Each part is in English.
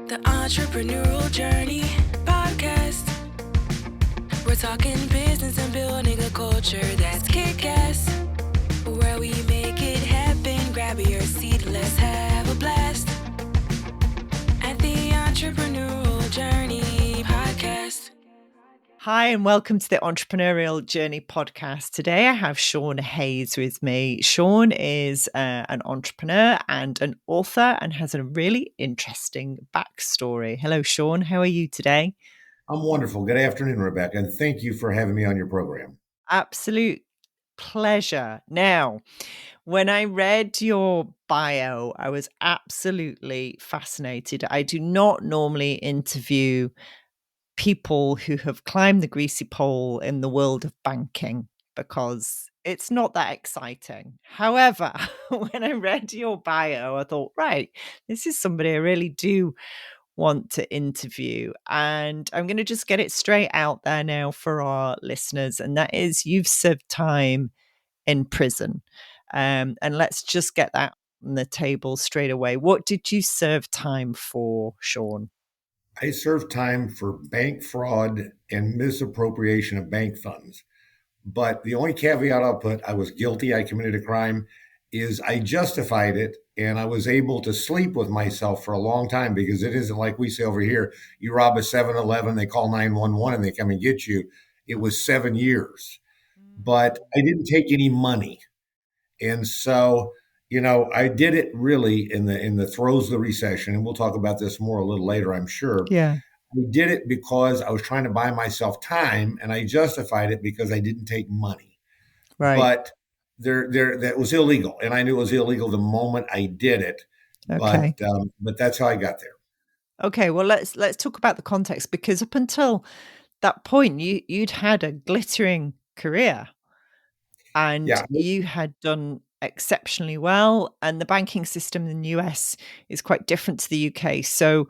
The Entrepreneurial Journey Podcast. We're talking business and building a culture that's kick-ass. Where we make it happen, grab your seat, let's have a blast. At the Entrepreneurial Journey Podcast. Hi, and welcome to the Entrepreneurial Journey Podcast. Today I have Shaun Hayes with me. Shaun is an entrepreneur and an author and has a really interesting backstory. Hello, Shaun. How are you today? I'm wonderful. Good afternoon, Rebecca, and thank you for having me on your program. Absolute pleasure. Now, when I read your bio, I was absolutely fascinated. I do not normally interview people who have climbed the greasy pole in the world of banking because it's not that exciting. However, when I read your bio, I thought, right, this is somebody I really do want to interview. And I'm going to just get it straight out there now for our listeners. And that is, you've served time in prison. And let's just get that on the table straight away. What did you serve time for, Shaun? I served time for bank fraud and misappropriation of bank funds. But the only caveat I'll put, I was guilty, I committed a crime, is I justified it and I was able to sleep with myself for a long time because it isn't like we say over here, you rob a 7-Eleven, they call 911 and they come and get you. It was 7 years. But I didn't take any money. And so, I did it really in the throes of the recession, and we'll talk about this more a little later, I'm sure. Yeah. I did it because I was trying to buy myself time, and I justified it because I didn't take money. Right. But that was illegal, and I knew it was illegal the moment I did it. Okay. But that's how I got there. Okay. Well, let's talk about the context, because up until that point, you'd had a glittering career, and Yeah. you had done exceptionally well. And the banking system in the US is quite different to the UK. So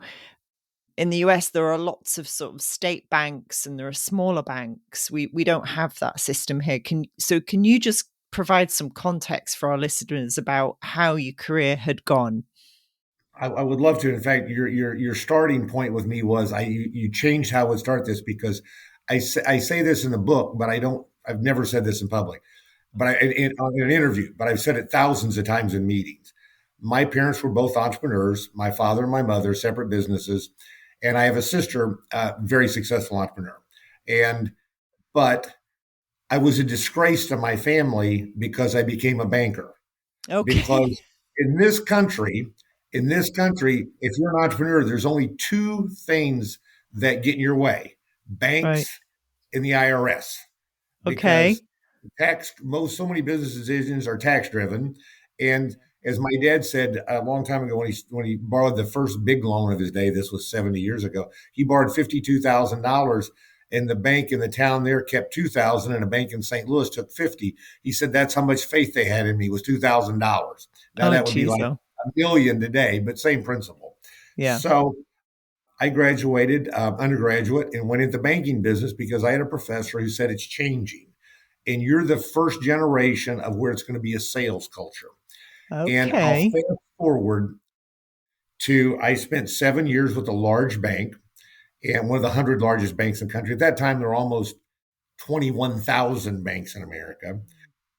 in the US, there are lots of sort of state banks and there are smaller banks. We don't have that system here. Can you just provide some context for our listeners about how your career had gone? I would love to. In fact, your starting point with me was you changed how I would start this because I say this in the book, but I've never said this in public, but in an interview, but I've said it thousands of times in meetings. My parents were both entrepreneurs. My father and my mother, separate businesses, and I have a sister, very successful entrepreneur. But I was a disgrace to my family because I became a banker. Okay. Because in this country, if you're an entrepreneur, there's only two things that get in your way: banks Right. and the IRS. Okay. Because so many business decisions are tax driven. And as my dad said a long time ago, when he borrowed the first big loan of his day, this was 70 years ago, he borrowed $52,000, and the bank in the town there kept $2,000, and a bank in St. Louis took $50,000. He said that's how much faith they had in me, was $2,000. Now that would be like $1 million today, but same principle. Yeah. So I graduated undergraduate and went into banking business because I had a professor who said it's changing. And you're the first generation of where it's going to be a sales culture. Okay. And I'll fast forward to, I spent 7 years with a large bank and one of the 100 largest banks in the country. At that time, there were almost 21,000 banks in America,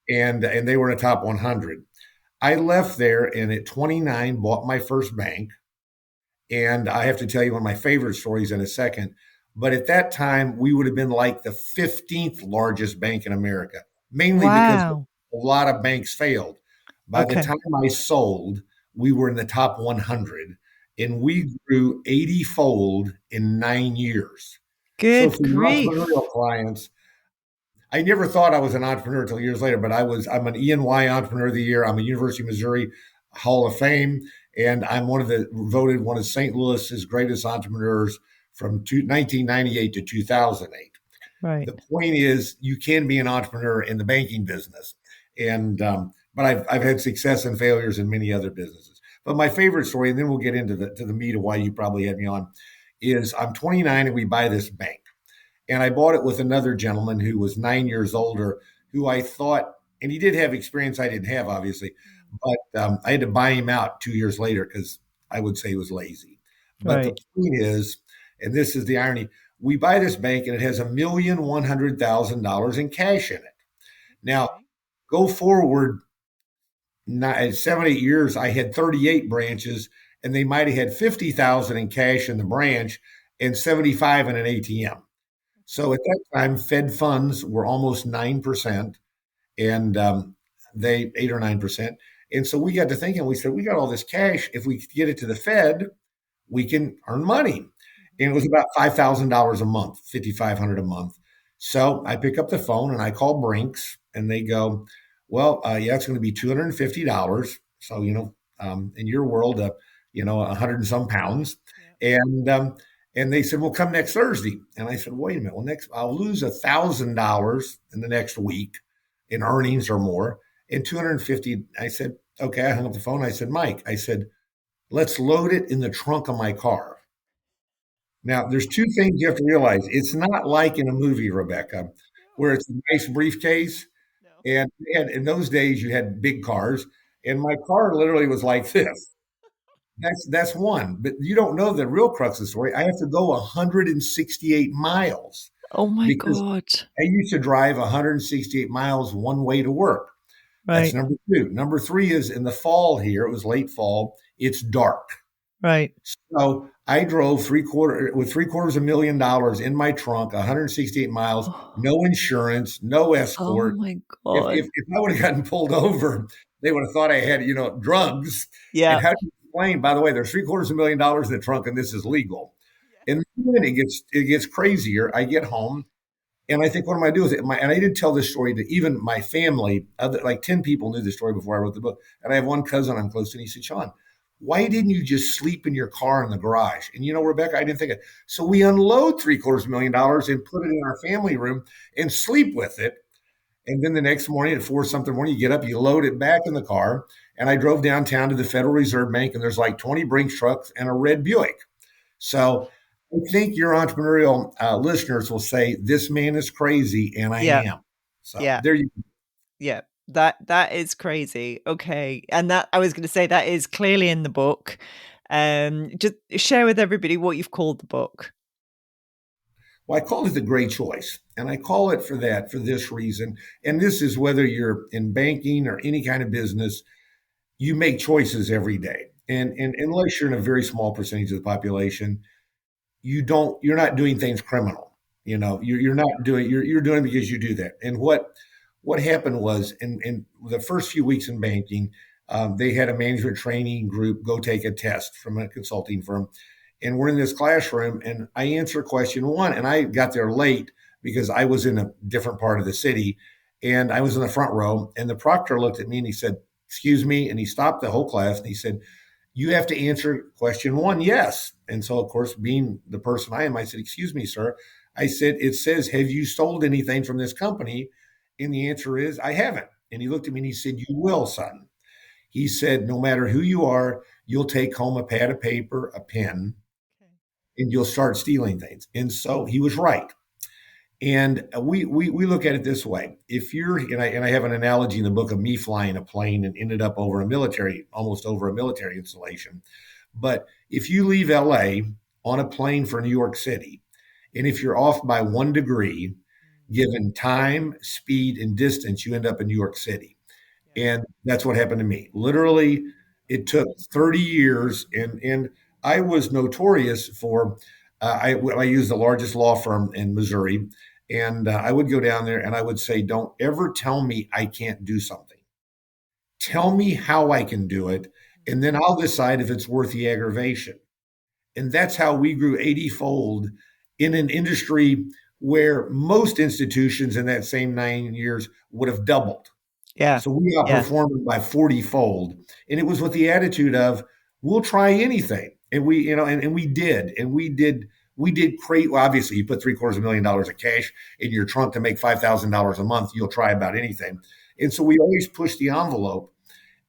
and they were in the top 100. I left there and at 29 bought my first bank. And I have to tell you one of my favorite stories in a second. But at that time, we would have been like the 15th largest bank in America, mainly because a lot of banks failed. By the time I sold, we were in the top 100, and we grew 80-fold in 9 years. Good so for grief. your entrepreneurial clients, I never thought I was an entrepreneur until years later, but I'm an E&Y Entrepreneur of the Year. I'm a University of Missouri Hall of Fame, and I'm voted one of St. Louis's greatest entrepreneurs from 1998 to 2008. Right. The point is, you can be an entrepreneur in the banking business, but I've had success and failures in many other businesses. But my favorite story, and then we'll get into the meat of why you probably had me on, is I'm 29 and we buy this bank. And I bought it with another gentleman who was 9 years older, who I thought, and he did have experience I didn't have, obviously, but I had to buy him out 2 years later because I would say he was lazy. But the Right. point is, and this is the irony, we buy this bank and it has $1,100,000 in cash in it. Now, Okay. go forward 7, 8 years, I had 38 branches, and they might have had 50,000 in cash in the branch and 75 in an ATM. So at that time, Fed funds were almost 9%, and they 8 or 9%. And so we got to thinking, we said, we got all this cash. If we get it to the Fed, we can earn money. And it was about $5,000 a month, 5,500 a month. So I pick up the phone and I call Brinks, and they go, well, yeah, it's going to be $250. So, in your world, 100 and some pounds. Yeah. And they said, well, come next Thursday. And I said, wait a minute. Well, I'll lose $1,000 in the next week in earnings or more, and 250. I said, okay. I hung up the phone. I said, Mike, I said, let's load it in the trunk of my car. Now, there's two things you have to realize. It's not like in a movie, Rebecca, where it's a nice briefcase. No. And in those days, you had big cars, and my car literally was like this. That's one. But you don't know the real crux of the story. I have to go 168 miles Oh my because God. I used to drive 168 miles one way to work. That's Right. number two. Number three is in the fall here. It was late fall. It's dark. Right. So I drove $750,000 in my trunk, 168 miles, no insurance, no Oh escort. my If, God. if, if I would have gotten pulled over, they would have thought I had, drugs. And Yeah. how do you explain, by the way, there's $750,000 in the trunk and this is legal. And then it gets crazier. I get home and I think, what am I doing with it? And I did tell this story to even my family. Like 10 people knew the story before I wrote the book. And I have one cousin I'm close to, and he said, Shaun, why didn't you just sleep in your car in the garage? And Rebecca, I didn't think it. So we unload $750,000 and put it in our family room and sleep with it. And then the next morning at 4 something morning, you get up, you load it back in the car. And I drove downtown to the Federal Reserve Bank, and there's like 20 Brinks trucks and a red Buick. So I think your entrepreneurial listeners will say, this man is crazy, and I Yeah. am. So Yeah. there you go. Yeah. That is crazy. Okay. And that, I was going to say, that is clearly in the book. Just share with everybody what you've called the book. Well, I call it The Great Choice. And I call it for this reason. And this is whether you're in banking or any kind of business, you make choices every day. And unless you're in a very small percentage of the population, you're not doing things criminal. You're not doing, you're doing it because you do that. And what happened was in the first few weeks in banking, they had a management training group go take a test from a consulting firm. And we're in this classroom, and I answer question one, and I got there late because I was in a different part of the city, and I was in the front row. And the proctor looked at me and he said, "Excuse me," and he stopped the whole class and he said, "You have to answer question one, yes." And so, of course, being the person I am, I said, "Excuse me, sir." I said, "It says, have you sold anything from this company?" And the answer is, "I haven't." And he looked at me and he said, "You will, son." He said, "No matter who you are, you'll take home a pad of paper, a pen, and you'll start stealing things." And so he was right. And we look at it this way. If you're, and I have an analogy in the book of me flying a plane and ended up almost over a military installation. But if you leave LA on a plane for New York City, and if you're off by 1 degree, given time, speed, and distance, you end up in New York City. And that's what happened to me. Literally, it took 30 years, and I was notorious for, I used the largest law firm in Missouri, and I would go down there and I would say, don't ever tell me I can't do something. Tell me how I can do it, and then I'll decide if it's worth the aggravation. And that's how we grew 80-fold in an industry where most institutions in that same 9 years would have doubled. Yeah. So we outperformed by 40-fold. And it was with the attitude of, we'll try anything. And we, and we did. And we did great. Well, obviously, you put $750,000 of cash in your trunk to make $5,000 a month, you'll try about anything. And so we always push the envelope.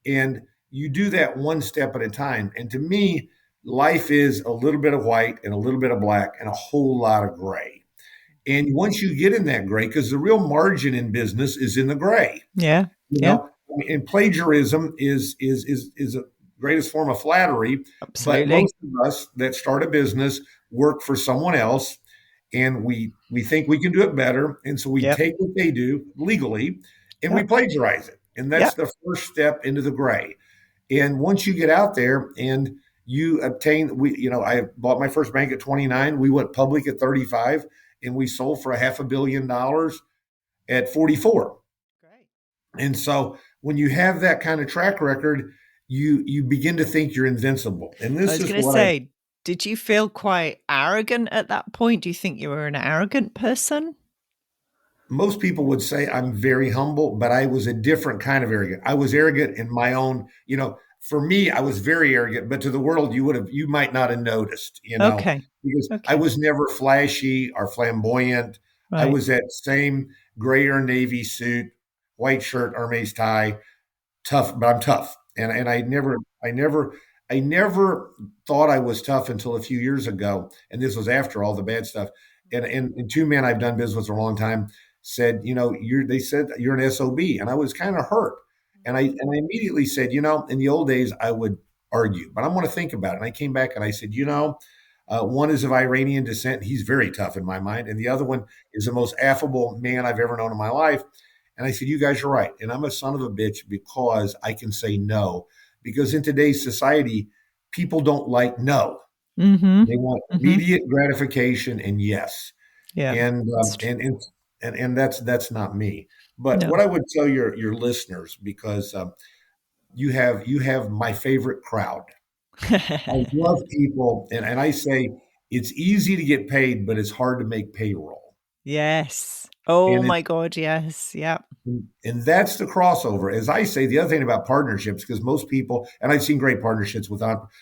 And you do that one step at a time. And to me, life is a little bit of white and a little bit of black and a whole lot of gray. And once you get in that gray, because the real margin in business is in the gray. Yeah. And plagiarism is greatest form of flattery. But Absolutely. most of us that start a business work for someone else, and we think we can do it better, and so we Yep. take what they do legally and we Yep. plagiarize it, and that's Yep. the first step into the gray. And once you get out there and you obtain, I bought my first bank at 29. We went public at 35, and we sold for $500 million at 44. Great. And so when you have that kind of track record, you begin to think you're invincible. And I this was is going to what I say, did you feel quite arrogant at that point? Do you think you were an arrogant person? most people would say I'm very humble, but I was a different kind of arrogant. I was arrogant in my own, for me, I was very arrogant, but to the world, you might not have noticed, Okay. because I Okay. was never flashy or flamboyant. I Right. was that same gray or navy suit, white shirt, Hermes tie, tough, but I'm tough. And I never thought I was tough until a few years ago. And this was after all the bad stuff. And two men I've done business for a long time said, they said you're an SOB. And I was kind of hurt. And I immediately said, in the old days I would argue, but I want to think about it. And I came back and I said, one is of Iranian descent. He's very tough in my mind. And the other one is the most affable man I've ever known in my life. And I said, you guys are right. And I'm a son of a bitch because I can say no. Because in today's society, people don't like no. Mm-hmm. They want Mm-hmm. immediate gratification and yes. Yeah. And It's and that's not me. But No. what I would tell your listeners, because you have my favorite crowd. I love people, and I say it's easy to get paid, but it's hard to make payroll. Yes. Oh And my God. Yes. Yep. And that's the crossover. As I say, the other thing about partnerships, because most people, and I've seen great partnerships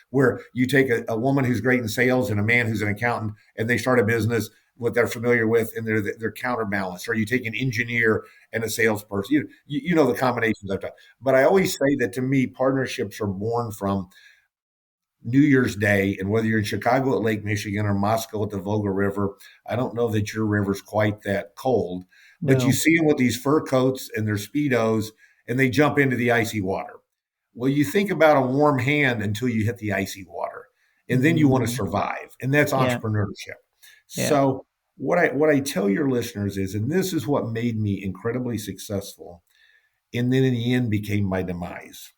where you take a woman who's great in sales and a man who's an accountant, and they start a business what they're familiar with, and they're counterbalanced. Or you take an engineer and a salesperson. You know the combinations I've done. But I always say that to me, partnerships are born from New Year's Day, and whether you're in Chicago at Lake Michigan or Moscow at the Volga River, I don't know that your river's quite that cold, but you No. see them with these fur coats and their Speedos, and they jump into the icy water. Well, you think about a warm hand until you hit the icy water, and then you want to Mm. survive, and that's Yeah. entrepreneurship. Yeah. So, what I tell your listeners is, and this is what made me incredibly successful, and then in the end became my demise.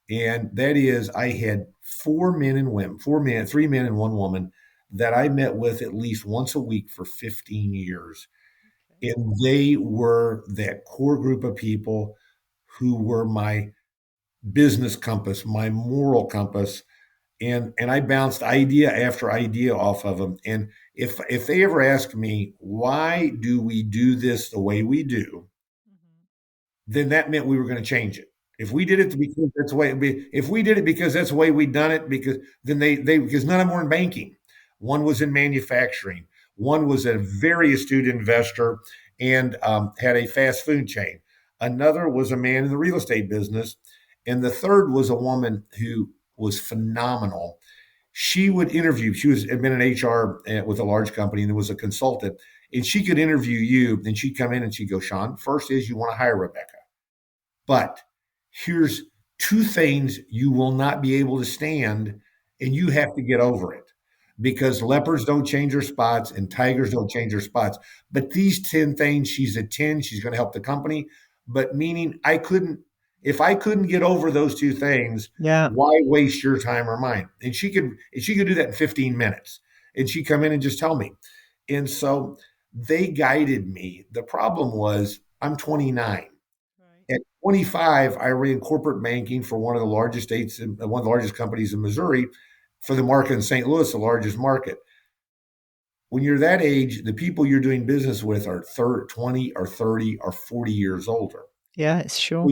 And that is, I had three men and one woman that I met with at least once a week for 15 years. And they were that core group of people who were my business compass, my moral compass. And I bounced idea after idea off of them. And if they ever ask me, why do we do this the way we do? Then that meant we were going to change it. If we did it because that's the way if we did it because that's the way we'd done it, because then they because none of them were in banking. One was in manufacturing. One was a very astute investor and had a fast food chain. Another was a man in the real estate business, and the third was a woman who was phenomenal. She would interview. Had been in HR with a large company and was a consultant, and she could interview you. And she'd come in and she'd go, Shaun, first is you want to hire Rebecca. But here's two things you will not be able to stand, and you have to get over it because leopards don't change their spots and tigers don't change their spots. But these 10 things, she's a 10, she's going to help the company. But meaning if I couldn't get over those two things, Yeah. why waste your time or mine? And she could do that in 15 minutes. And she'd come in and just tell me. And so they guided me. The problem was I'm 29. At 25, I ran corporate banking for one of the largest states, one of the largest companies in Missouri, for the market in St. Louis, the largest market. When you're that age, the people you're doing business with are 20 or 30 or 40 years older. Yeah. It's sure.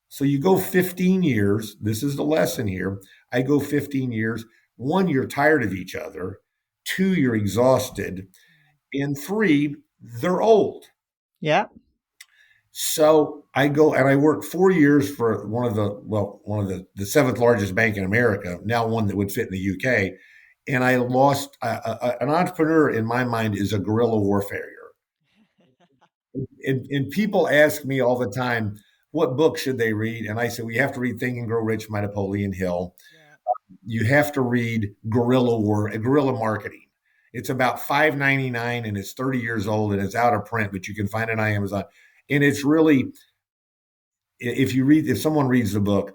So you go 15 years. This is the lesson here. I go 15 years. One, you're tired of each other. Two, you're exhausted. And three, they're old. Yeah. So I go and I worked 4 years for one of the seventh largest bank in America, now one that would fit in the UK. And I lost an entrepreneur in my mind is a guerrilla warfare. And people ask me all the time, what book should they read? And I said, well, you have to read Think and Grow Rich by Napoleon Hill. Yeah. You have to read Guerrilla Marketing. It's about $5.99 and it's 30 years old and it's out of print, but you can find it on Amazon. And it's really, if someone reads the book,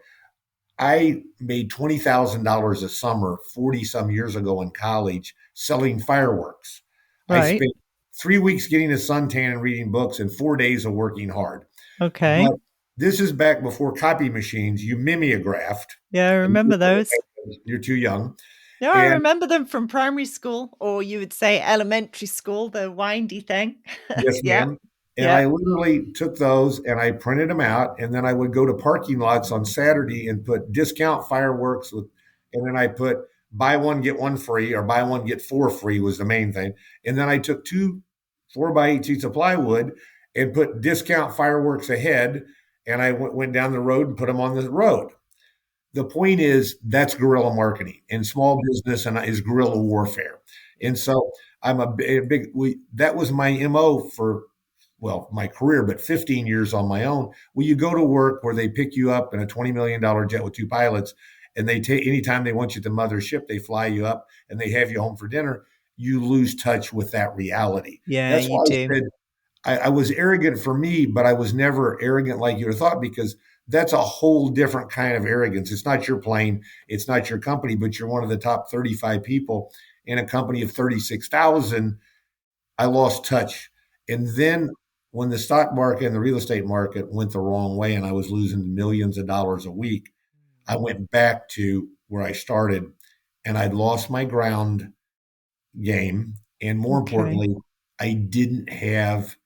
I made $20,000 a summer 40 some years ago in college selling fireworks. I Right. spent 3 weeks getting a suntan and reading books and 4 days of working hard. Okay. But this is back before copy machines. You mimeographed. Yeah, I remember those. You're too young. Yeah, I And remember them from primary school, or you would say elementary school, the windy thing. yes, Yeah. ma'am. And Yeah. I literally took those and I printed them out. And then I would go to parking lots on Saturday and put discount fireworks with, and then I put buy one, get one free, or buy one, get four free was the main thing. And then I took two 4x8 sheets of plywood and put discount fireworks ahead. And I went down the road and put them on the road. The point is that's guerrilla marketing and small business and is guerrilla warfare. And so I'm that was my MO for, well, my career, but 15 years on my own. Well, you go to work where they pick you up in a $20 million jet with two pilots and they take, anytime they want you at the mothership, they fly you up and they have you home for dinner. You lose touch with that reality. Yeah, That's you why do. I said I was arrogant for me, but I was never arrogant like you would have thought, because that's a whole different kind of arrogance. It's not your plane, it's not your company, but you're one of the top 35 people in a company of 36,000. I lost touch. And then when the stock market and the real estate market went the wrong way and I was losing millions of dollars a week, I went back to where I started and I'd lost my ground game. And more Okay. importantly, I didn't have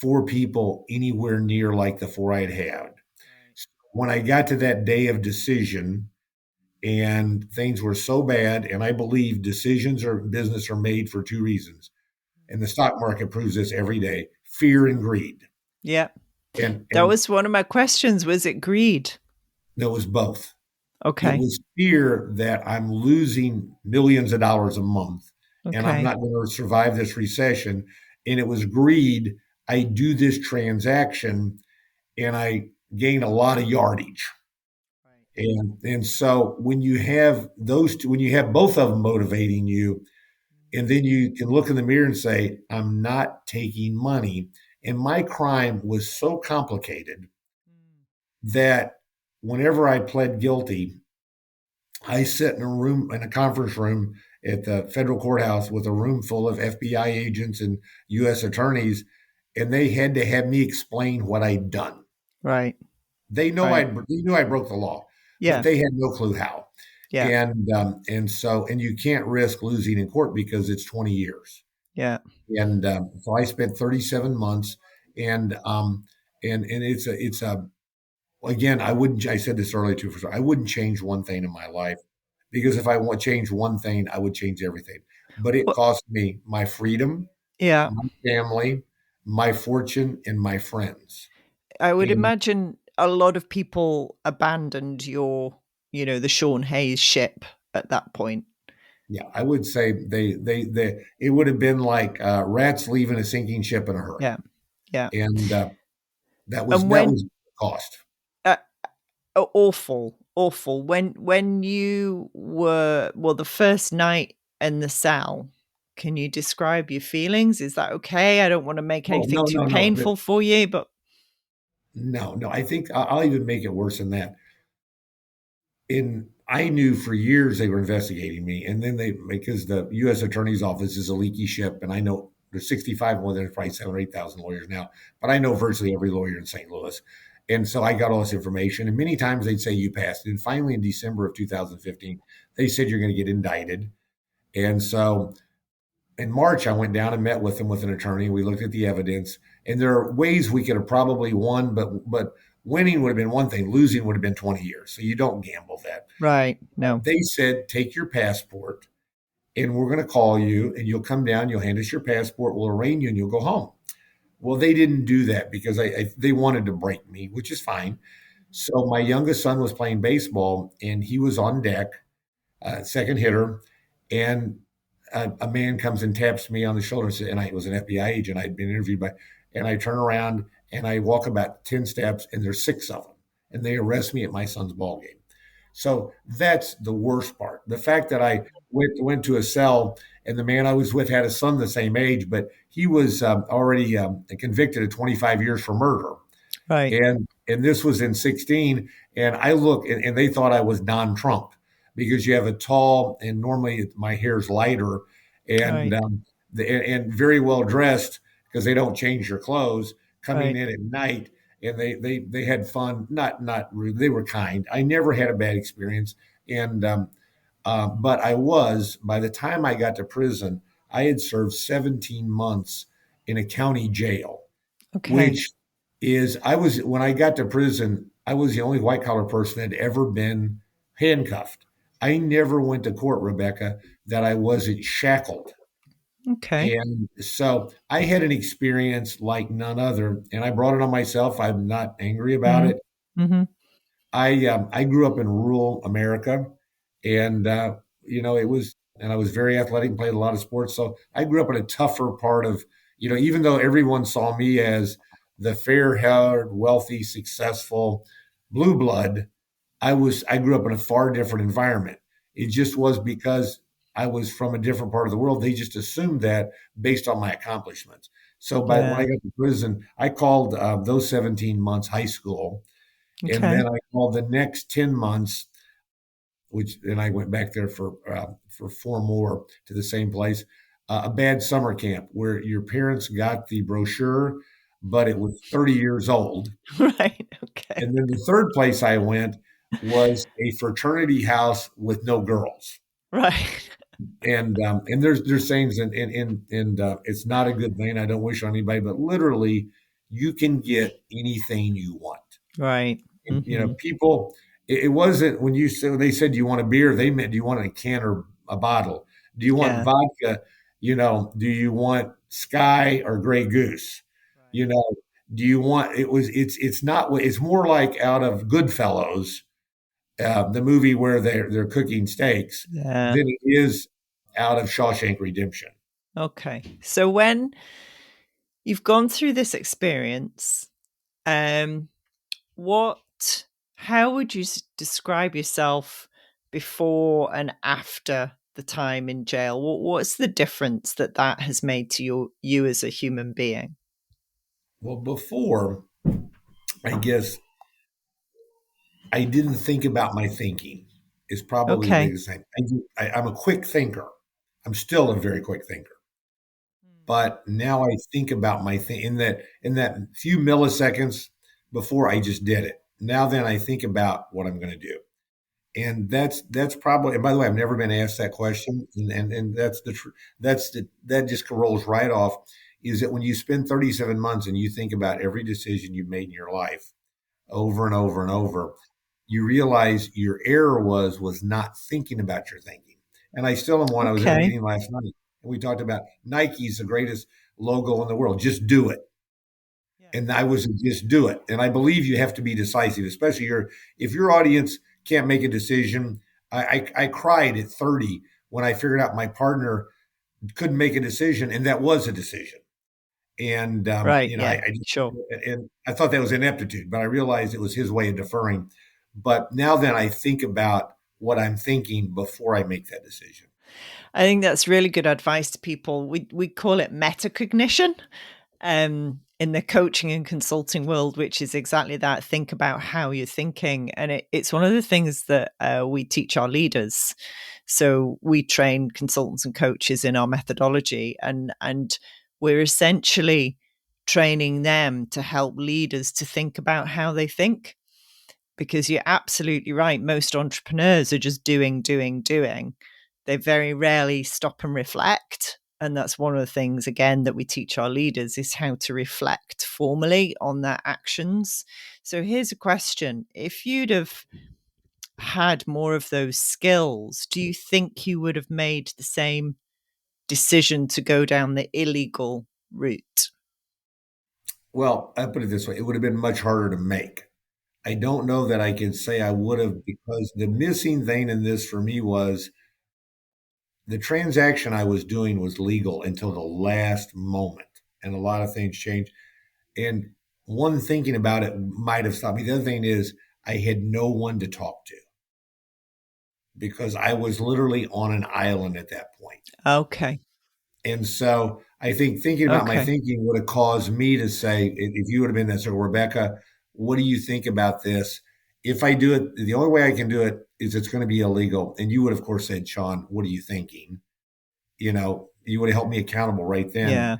four people anywhere near like the four I'd had. When I got to that day of decision and things were so bad, and I believe decisions or business are made for two reasons. And the stock market proves this every day: fear and greed. Yeah. And That was one of my questions. Was it greed? there was both. It Okay. was fear that I'm losing millions of dollars a month and I'm Okay. not going to survive this recession. And it was greed. I do this transaction and I gain a lot of yardage. Right. And so when you have those two, when you have both of them motivating you, and then you can look in the mirror and say, I'm not taking money. And my crime was so complicated that whenever I pled guilty, I sat in a room, in a conference room at the federal courthouse with a room full of FBI agents and US attorneys, and they had to have me explain what I'd done. Right. They know Right. they knew I broke the law, Yeah. but they had no clue how. Yeah. And you can't risk losing in court because it's 20 years. Yeah. And so I spent 37 months, and it's a again, I said this earlier too. I wouldn't change one thing in my life, because if I want to change one thing, I would change everything. But it Well, cost me my freedom, yeah. my family, my fortune, and my friends. I would And imagine a lot of people abandoned the Shaun Hayes ship at that point. yeah, I would say it would have been like rats leaving a sinking ship in a hurry. Yeah. Yeah. And that And was the cost. uh, awful, awful. When you were, well, the first night in the cell, can you describe your feelings? Is that okay? I don't want to make Oh, anything no, too no, no. painful for you, but No. I think I'll even make it worse than that. I knew for years they were investigating me, and then because the U.S. Attorney's Office is a leaky ship, and I know there's 65, well, there's probably 7 or 8,000 lawyers now, but I know virtually every lawyer in St. Louis, and so I got all this information. And many times they'd say you passed, and finally in December of 2015, they said you're going to get indicted. And so in March, I went down and met with them with an attorney. We looked at the evidence, and there are ways we could have probably won, but winning would have been one thing, losing would have been 20 years. So you don't gamble that. right. No. They said, take your passport and we're going to call you and you'll come down, you'll hand us your passport, we'll arraign you and you'll go home. Well, they didn't do that because they wanted to break me, which is fine. So my youngest son was playing baseball and he was on deck, second hitter, and a man comes and taps me on the shoulder and says, and I was an FBI agent. I'd been interviewed by, and I turn around and I walk about 10 steps, and there's 6 of them, and they arrest me at my son's ball game. So that's the worst part. The fact that I went to a cell, and the man I was with had a son the same age, but he was already convicted of 25 years for murder, Right. and this was in 16, and I look, and they thought I was non-Trump because you have a tall, and normally my hair's lighter, and Right. and very well dressed because they don't change your clothes coming Right. in at night, and they had fun, not rude, they were kind. I never had a bad experience, and but I was, by the time I got to prison, I had served 17 months in a county jail, Okay. which is, I was, when I got to prison, I was the only white collar person that had ever been handcuffed. I never went to court, Rebecca, that I wasn't shackled. Okay. And so I had an experience like none other, and I brought it on myself. I'm not angry about Hmm. it. Hmm. I grew up in rural America, and it was, and I was very athletic and played a lot of sports. So I grew up in a tougher part of, even though everyone saw me as the fair-haired, wealthy, successful blue blood, I grew up in a far different environment. It just was because I was from a different part of the world. They just assumed that based on my accomplishments. So when I Yeah. got to prison, I called those 17 months high school, and Okay. then I called the next 10 months, which then I went back there for 4 more to the same place, a bad summer camp where your parents got the brochure, but it was 30 years old. Right. Okay. And then the third place I went was a fraternity house with no girls. Right. And there's things, and it's not a good thing. I don't wish on anybody, but literally, you can get anything you want. Right. And, Hmm. people, it wasn't when you said, they said, "Do you want a beer?" They meant, "Do you want a can or a bottle? Do you want Yeah. vodka? Do you want Sky or Grey Goose? You Right. know, do you want?" It's not. It's more like out of Goodfellas, the movie where they're cooking steaks, Yeah. than it is out of Shawshank Redemption. Okay. So when you've gone through this experience, um, what, how would you describe yourself before and after the time in jail? What's the difference that that has made to you as a human being? Well, before, I guess I didn't think about my thinking is probably the Okay. biggest thing. I'm a quick thinker. I'm still a very quick thinker, but now I think about my thing in that few milliseconds before I just did it. Now then I think about what I'm going to do, and that's probably. And by the way, I've never been asked that question, and that just rolls right off. Is that when you spend 37 months and you think about every decision you've made in your life over and over and over, you realize your error was not thinking about your thinking. And I still am one. I was at a Okay. meeting last night, and we talked about Nike's the greatest logo in the world. Just do it. Yeah. And I was just do it. And I believe you have to be decisive, especially if your audience can't make a decision. I cried at 30 when I figured out my partner couldn't make a decision, and that was a decision. And Right. Yeah. Sure. I thought that was ineptitude, but I realized it was his way of deferring. But now then, I think about what I'm thinking before I make that decision. I think that's really good advice to people. We call it metacognition in the coaching and consulting world, which is exactly that. Think about how you're thinking. And it's one of the things that we teach our leaders. So we train consultants and coaches in our methodology, and we're essentially training them to help leaders to think about how they think, because you're absolutely right. Most entrepreneurs are just doing, doing, doing. They very rarely stop and reflect. And that's one of the things, again, that we teach our leaders is how to reflect formally on their actions. So here's a question. If you'd have had more of those skills, do you think you would have made the same decision to go down the illegal route? Well, I put it this way: it would have been much harder to make. I don't know that I can say I would have, because the missing thing in this for me was the transaction I was doing was legal until the last moment, and a lot of things changed. And one, thinking about it might have stopped me. The other thing is I had no one to talk to because I was literally on an island at that point. Okay. And so I think thinking about my Okay. thinking would have caused me to say, if you would have been there, so Rebecca, what do you think about this? If I do it, the only way I can do it is it's going to be illegal. And you would, of course, said, Shaun, what are you thinking? You would have held me accountable right then. Yeah.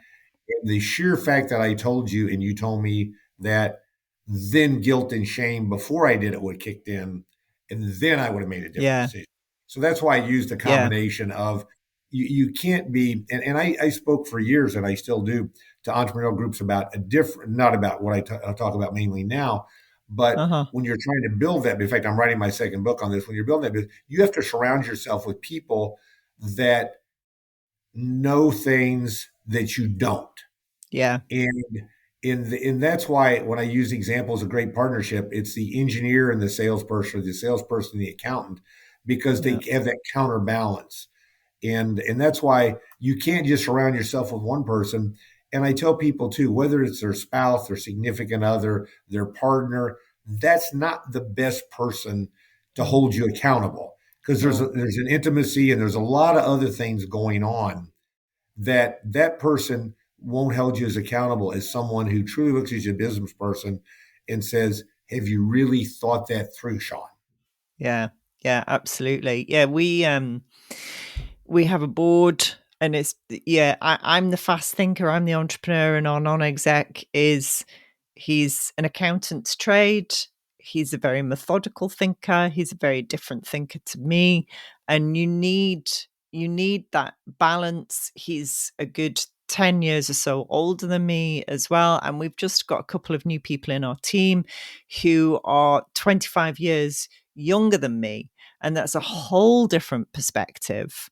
And the sheer fact that I told you and you told me that, then guilt and shame before I did it would have kicked in, and then I would have made a different Yeah. decision. So that's why I used a Yeah. combination of you can't be, and I spoke for years and I still do to entrepreneurial groups about a different, not about what I talk about mainly now, but Uh-huh. when you're trying to build that, in fact, I'm writing my second book on this. When you're building that, you have to surround yourself with people that know things that you don't. Yeah. And that's why when I use examples of great partnership, it's the engineer and the salesperson, or the salesperson and the accountant, because they Yeah. have that counterbalance. And that's why you can't just surround yourself with one person. And I tell people too, whether it's their spouse, their significant other, their partner, that's not the best person to hold you accountable, because No. there's an intimacy and there's a lot of other things going on that person won't hold you as accountable as someone who truly looks at you as a business person and says, have you really thought that through, Shaun? Yeah. Yeah, absolutely. Yeah, we have a board, and I'm the fast thinker, I'm the entrepreneur, and our non-exec he's an accountant's trade. He's a very methodical thinker. He's a very different thinker to me. And you need that balance. He's a good 10 years or so older than me as well. And we've just got a couple of new people in our team who are 25 years younger than me. And that's a whole different perspective,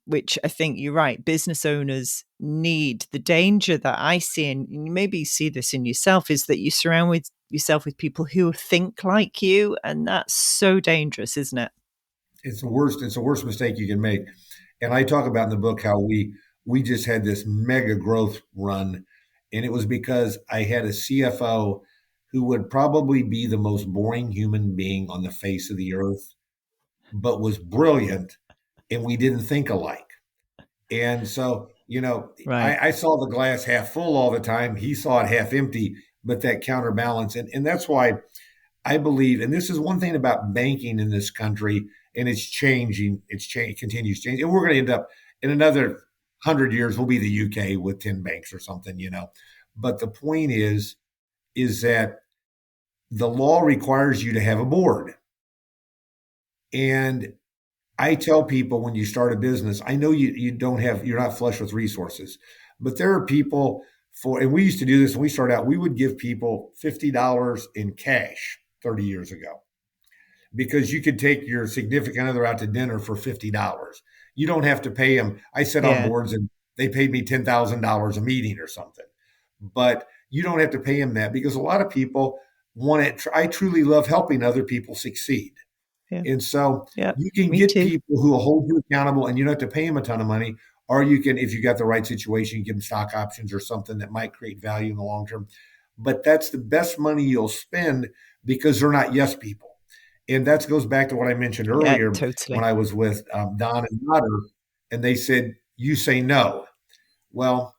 which I think you're right. Business owners need. The danger that I see, and maybe you see this in yourself, is that you surround yourself with people who think like you, and that's so dangerous, isn't it? It's the worst mistake you can make. And I talk about in the book how we just had this mega growth run. And it was because I had a CFO who would probably be the most boring human being on the face of the earth, but was brilliant, and we didn't think alike. And so, Right. I saw the glass half full all the time. He saw it half empty, but that counterbalance. And that's why I believe, and this is one thing about banking in this country, and it's changing. It continues changing. And we're going to end up in another 100 years, we'll be the UK with 10 banks or something. But the point is that the law requires you to have a board. And I tell people when you start a business, I know you're not flush with resources, but there are people and we used to do this when we started out, we would give people $50 in cash 30 years ago because you could take your significant other out to dinner for $50. You don't have to pay them. I sat on Yeah. boards and they paid me $10,000 a meeting or something, but you don't have to pay them that because a lot of people want it. I truly love helping other people succeed. Yeah. And so Yeah. you can Me get too. people who will hold you accountable and you don't have to pay them a ton of money. Or you can, if you got the right situation, you give them stock options or something that might create value in the long term. But that's the best money you'll spend because they're not yes people. And that goes back to what I mentioned Yeah, earlier when totally. I was with Don and Otter, and they said, you say no. Well,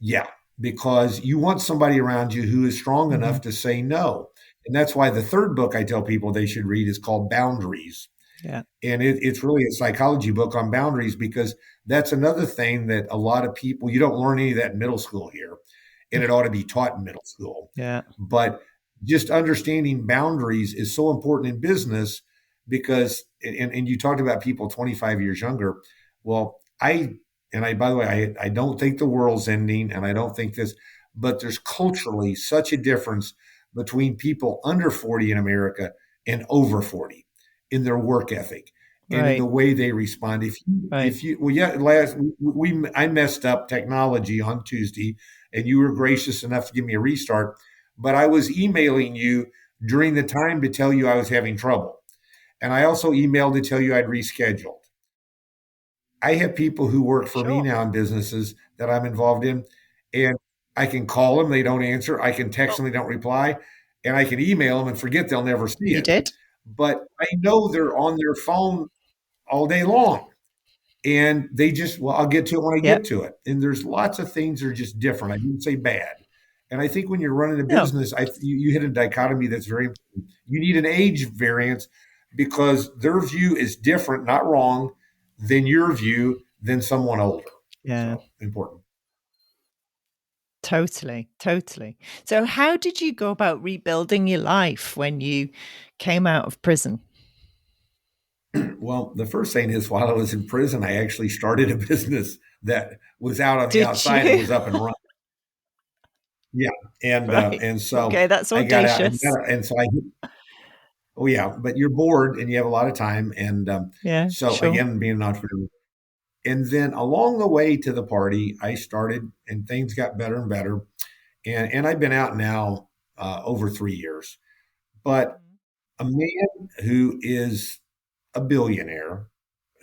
yeah, because you want somebody around you who is strong Hmm. enough to say no. And that's why the third book I tell people they should read is called Boundaries. Yeah. And it's really a psychology book on boundaries because that's another thing that a lot of people, you don't learn any of that in middle school here, and it ought to be taught in middle school. Yeah. But just understanding boundaries is so important in business because, and you talked about people 25 years younger. Well, by the way, I don't think the world's ending and I don't think this, but there's culturally such a difference between people under 40 in America and over 40 in their work ethic and in the Right. way they respond. Right. Well, yeah, I messed up technology on Tuesday and you were gracious enough to give me a restart, but I was emailing you during the time to tell you I was having trouble. And I also emailed to tell you I'd rescheduled. I have people who work for me Sure. now in businesses that I'm involved in, and I can call them, they don't answer. I can text Oh, them, they don't reply. And I can email them and forget they'll never see you it. did? But I know they're on their phone all day long. And they just, well, I'll get to it when I get Yep. to it. And there's lots of things that are just different. I didn't say bad. And I think when you're running a No. business, you hit a dichotomy that's very important. You need an age variance because their view is different, not wrong, than your view than someone older. Yeah. So important. Totally, totally. So how did you go about rebuilding your life when you came out of prison? Well, the first thing is while I was in prison, I actually started a business that was out on the Did outside and you? was up and running. Yeah, Right. and so Okay, that's I got out, and audacious. so I oh yeah, but you're bored and you have a lot of time, and Yeah, so sure. again, being an entrepreneur, and then along the way to the party, I started, and things got better and better, and I've been out now over 3 years, but Mhm. a man who is a billionaire,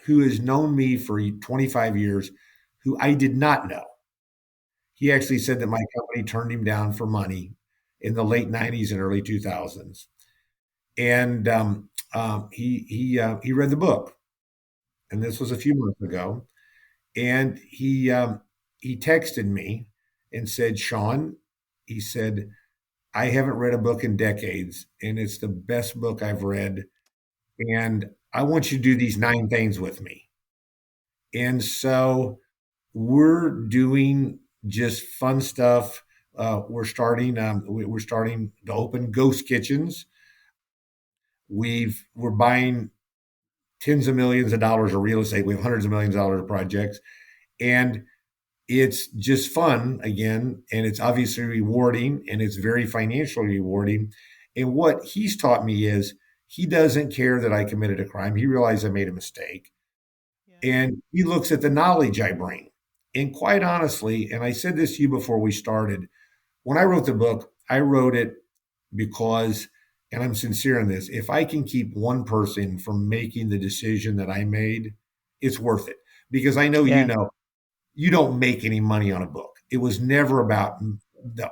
who has known me for 25 years, who I did not know. He actually said that my company turned him down for money in the late 90s and early 2000s. And he read the book, and this was a few months ago. And he texted me and said, "Shaun," he said, "I haven't read a book in decades, and it's the best book I've read. And I want you to do these 9 things with me." And so we're doing just fun stuff. We're starting to open ghost kitchens. We're buying tens of millions of dollars of real estate. We have hundreds of millions of dollars of projects, and it's just fun again, and it's obviously rewarding, and it's very financially rewarding. And what he's taught me is he doesn't care that I committed a crime. He realized I made a mistake, Yeah. and he looks at the knowledge I bring. And quite honestly, and I said this to you before we started, when I wrote the book, I wrote it because, and I'm sincere in this, if I can keep one person from making the decision that I made, it's worth it. Because I know Yeah. you don't make any money on a book. It was never about no.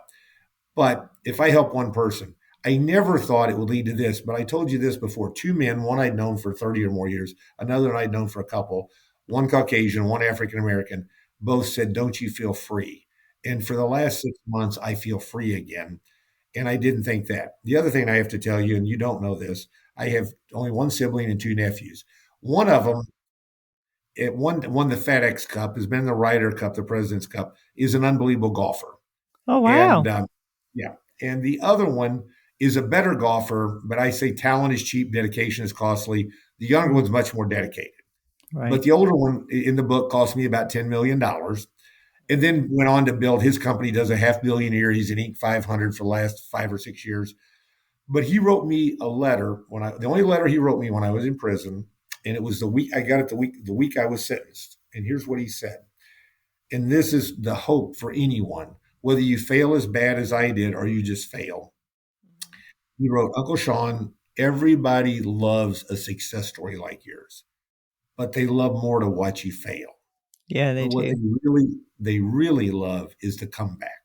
But if I help one person, I never thought it would lead to this. But I told you this before. 2 men, one I'd known for 30 or more years, another I'd known for a couple, one Caucasian, one African American, both said, "Don't you feel free?" And for the last 6 months, I feel free again. And I didn't think that. The other thing I have to tell you, and you don't know this, I have only one sibling and 2 nephews. One of them, it won the FedEx Cup, has been in the Ryder Cup, the President's Cup, is an unbelievable golfer. Oh, And wow. yeah, and the other one is a better golfer, but I say talent is cheap, dedication is costly. The younger one's much more dedicated. But Right. the older one in the book cost me about $10 million, and then went on to build his company. Does a half billion a year. He's in Inc. 500 for the last 5 or 6 years. But he wrote me a letter the only letter he wrote me when I was in prison, and it was the week I got it the week I was sentenced. And here's what he said. And this is the hope for anyone, whether you fail as bad as I did or you just fail. Mhm. He wrote, "Uncle Shaun, everybody loves a success story like yours, but they love more to watch you fail. Yeah, they But what do. they really love is to come back."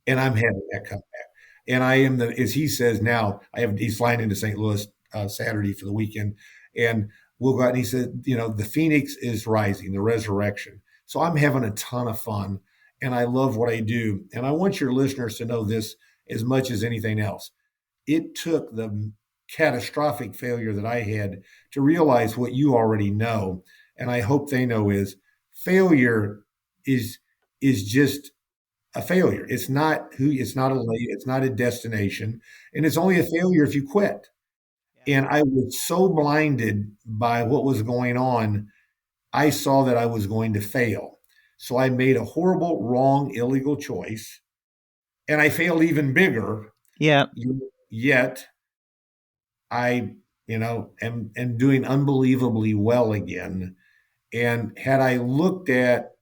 And I'm having that comeback. And I am as he says now, he's flying into St. Louis Saturday for the weekend, and we'll go out. And he said, the phoenix is rising, the resurrection. So I'm having a ton of fun, and I love what I do. And I want your listeners to know this as much as anything else. It took the catastrophic failure that I had to realize what you already know, and I hope they know is failure is just a failure. It's not it's not a destination, and it's only a failure if you quit. Yeah. And I was so blinded by what was going on, I saw that I was going to fail. So I made a horrible, wrong, illegal choice, and I failed even bigger. Yeah. Yet I, am doing unbelievably well again. And had I looked at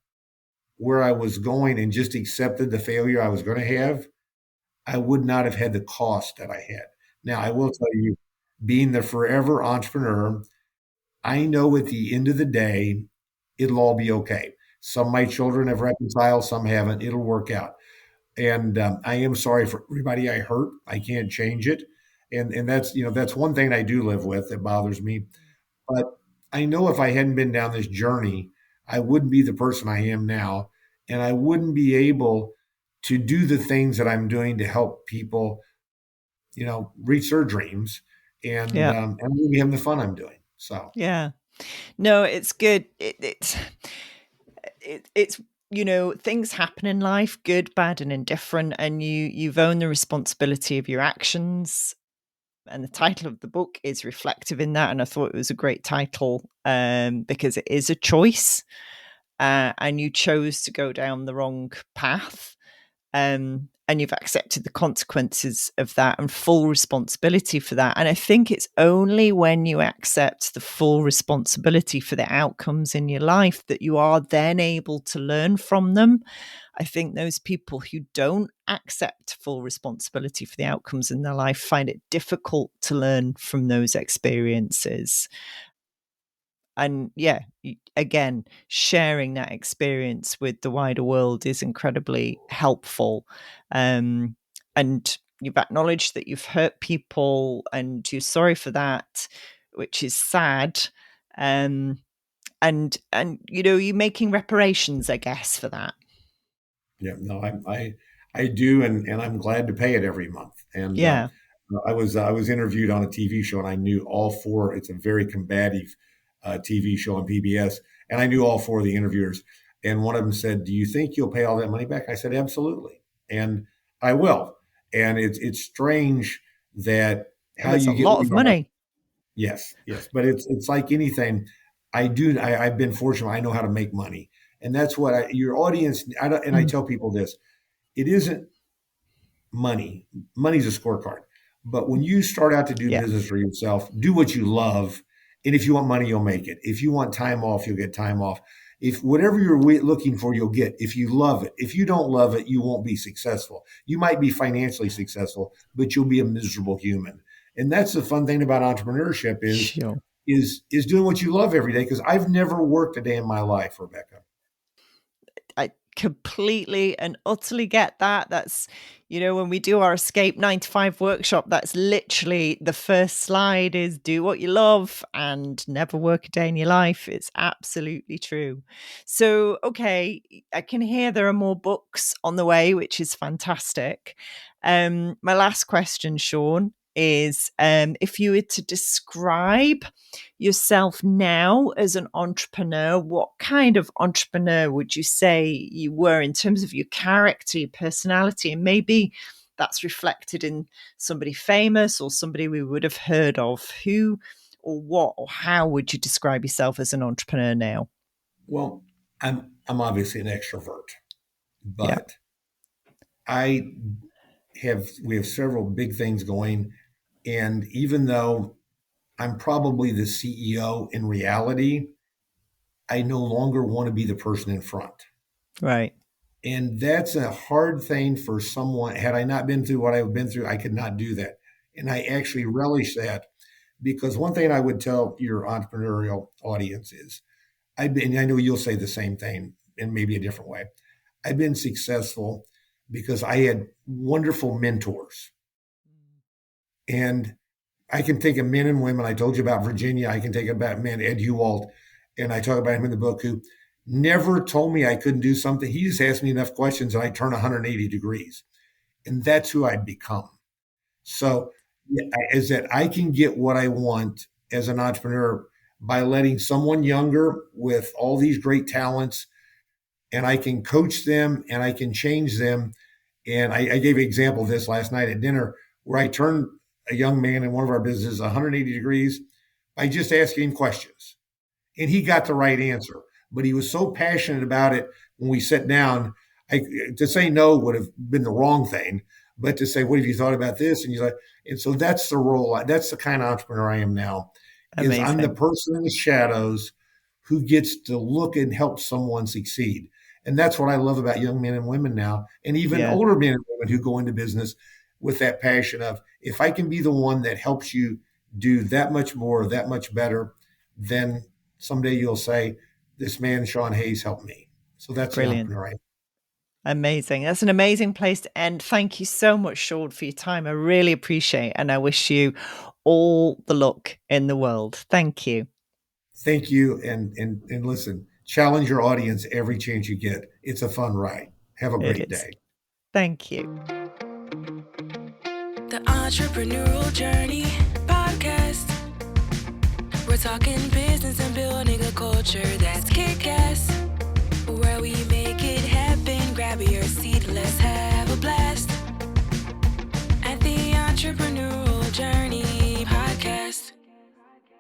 where I was going and just accepted the failure I was going to have, I would not have had the cost that I had. Now, I will tell you, being the forever entrepreneur, I know at the end of the day, it'll all be okay. Some of my children have reconciled, some haven't. It'll work out. And I am sorry for everybody I hurt. I can't change it. And that's, that's one thing I do live with that bothers me. But I know if I hadn't been down this journey, I wouldn't be the person I am now. And I wouldn't be able to do the things that I'm doing to help people, reach their dreams Yeah. and really having the fun I'm doing. So, Yeah. No, it's good. It's things happen in life, good, bad, and indifferent, and you've owned the responsibility of your actions. And the title of the book is reflective in that, and I thought it was a great title because it is a choice, and you chose to go down the wrong path. And you've accepted the consequences of that and full responsibility for that. And I think it's only when you accept the full responsibility for the outcomes in your life that you are then able to learn from them. I think those people who don't accept full responsibility for the outcomes in their life find it difficult to learn from those experiences. And yeah, again, sharing that experience with the wider world is incredibly helpful. And you've acknowledged that you've hurt people and you're sorry for that, which is sad. And you're making reparations, I guess, for that. yeah, no, I do, and I'm glad to pay it every month. And Yeah. I was interviewed on a TV show, and I knew all four. It's a very combative TV show on PBS, and I knew all four of the interviewers. And one of them said, "Do you think you'll pay all that money back?" I said, "Absolutely," and I will. And it's strange that Well, how it's a you get lot where of you are. money. Yes, yes, but it's like anything. I've been fortunate. I know how to make money, and that's what your audience. I don't, and I Mm, tell people this: it isn't money. Money's a scorecard. But when you start out to do yeah. business for yourself, do what you love. And if you want money, you'll make it. If you want time off, you'll get time off. If whatever you're looking for, you'll get. If you love it, if you don't love it, you won't be successful. You might be financially successful, but you'll be a miserable human. And that's the fun thing about entrepreneurship Sure. is doing what you love every day. Because I've never worked a day in my life, Rebecca. I completely and utterly get that. That's, when we do our Escape 9 to 5 workshop, that's literally the first slide is do what you love and never work a day in your life. It's absolutely true. So, okay, I can hear there are more books on the way, which is fantastic. My last question, Shaun, is if you were to describe yourself now as an entrepreneur, what kind of entrepreneur would you say you were in terms of your character, your personality, and maybe that's reflected in somebody famous or somebody we would have heard of? Who or what or how would you describe yourself as an entrepreneur now? Well, I'm obviously an extrovert, Yeah, but I we have several big things going. And even though I'm probably the CEO in reality, I no longer want to be the person in front. right. And that's a hard thing for someone. Had I not been through what I've been through, I could not do that. And I actually relish that because one thing I would tell your entrepreneurial audience is I know you'll say the same thing in maybe a different way. I've been successful because I had wonderful mentors. And I can think of men and women. I told you about Virginia. I can think about men, Ed Hewald, and I talk about him in the book, who never told me I couldn't do something. He just asked me enough questions and I turn 180 degrees. And that's who I'd become. So is that I can get what I want as an entrepreneur by letting someone younger with all these great talents, and I can coach them and I can change them. And I gave an example of this last night at dinner where I turned a young man in one of our businesses 180 degrees by just asking him questions. And he got the right answer. But he was so passionate about it when we sat down. To say no would have been the wrong thing, but to say, "What have you thought about this?" And he's like, and so that's the role. That's the kind of entrepreneur I am now. Is I'm the Amazing. person in the shadows who gets to look and help someone succeed. And that's what I love about young men and women now, and even Yeah, older men and women who go into business with that passion of, if I can be the one that helps you do that much more, that much better, then someday you'll say, this man, Shaun Hayes, helped me. So that's the brilliant. entrepreneur I am. Amazing. That's an amazing place to end. Thank you so much, Shaun, for your time. I really appreciate it. And I wish you all the luck in the world. Thank you. Thank you. And listen, challenge your audience every chance you get. It's a fun ride. Have a It great is. day. Thank you. The Entrepreneurial Journey Podcast. We're talking business and building a culture that's kick-ass. Where we make it happen. Grab your seat, let's have